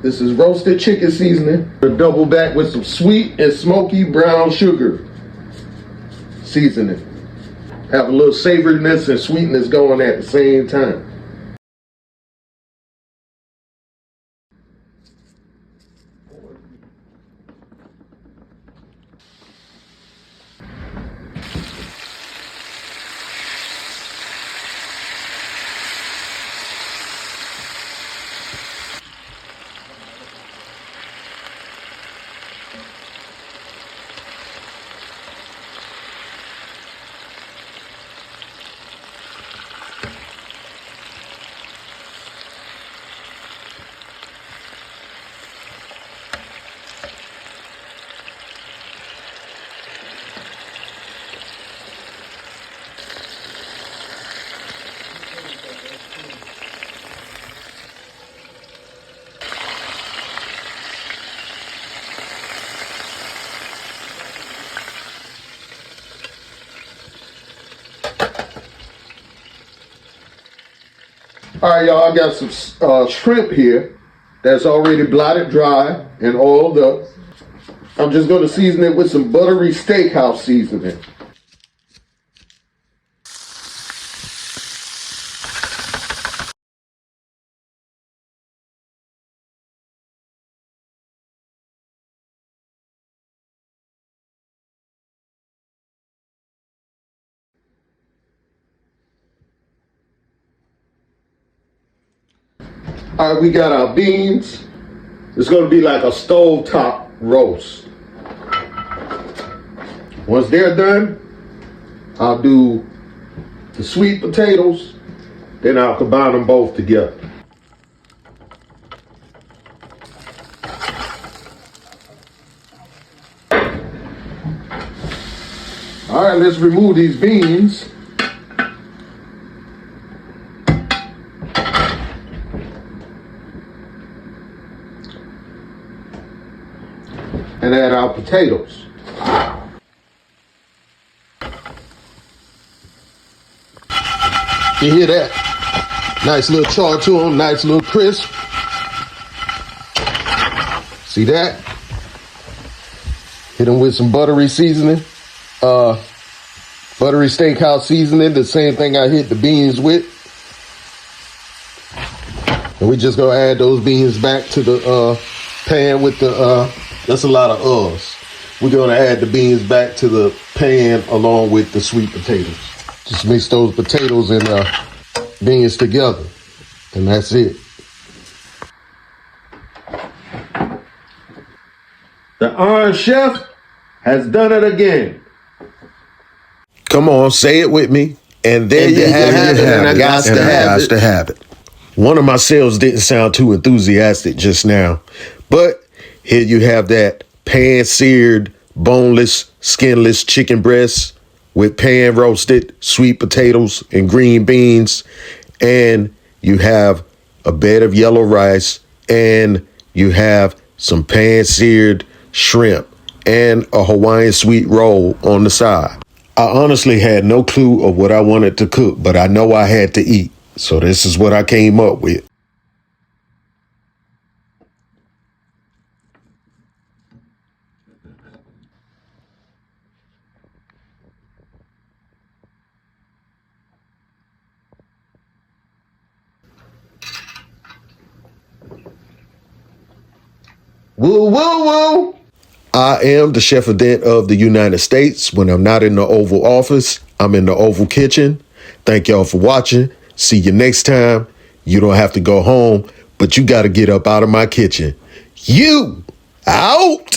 This is roasted chicken seasoning. Double back with some sweet and smoky brown sugar seasoning. Have a little savoriness and sweetness going at the same time. All right, y'all, I got some shrimp here that's already blotted dry and oiled up. I'm just going to season it with some buttery steakhouse seasoning. All right, we got our beans. It's going to be like a stovetop roast. Once they're done, I'll do the sweet potatoes, then I'll combine them both together. All right, let's remove these beans. And add our potatoes. You hear that? Nice little char to them, nice little crisp. See that? Hit them with some buttery seasoning. Buttery steakhouse seasoning, the same thing I hit the beans with. And we just gonna add those beans back to the pan with the that's a lot of uhs. We're gonna add the beans back to the pan along with the sweet potatoes. Just mix those potatoes and beans together, and that's it. The Iron Chef has done it again. Come on, say it with me. And there you have it, and I got to have it. One of my sales didn't sound too enthusiastic just now, but here you have that pan-seared, boneless, skinless chicken breast with pan-roasted sweet potatoes and green beans, and you have a bed of yellow rice, and you have some pan-seared shrimp and a Hawaiian sweet roll on the side. I honestly had no clue of what I wanted to cook, but I know I had to eat, so this is what I came up with. Woo, woo, woo. I am the chef-a-dent of the United States. When I'm not in the Oval Office, I'm in the Oval Kitchen. Thank y'all for watching. See you next time. You don't have to go home, but you got to get up out of my kitchen. You out.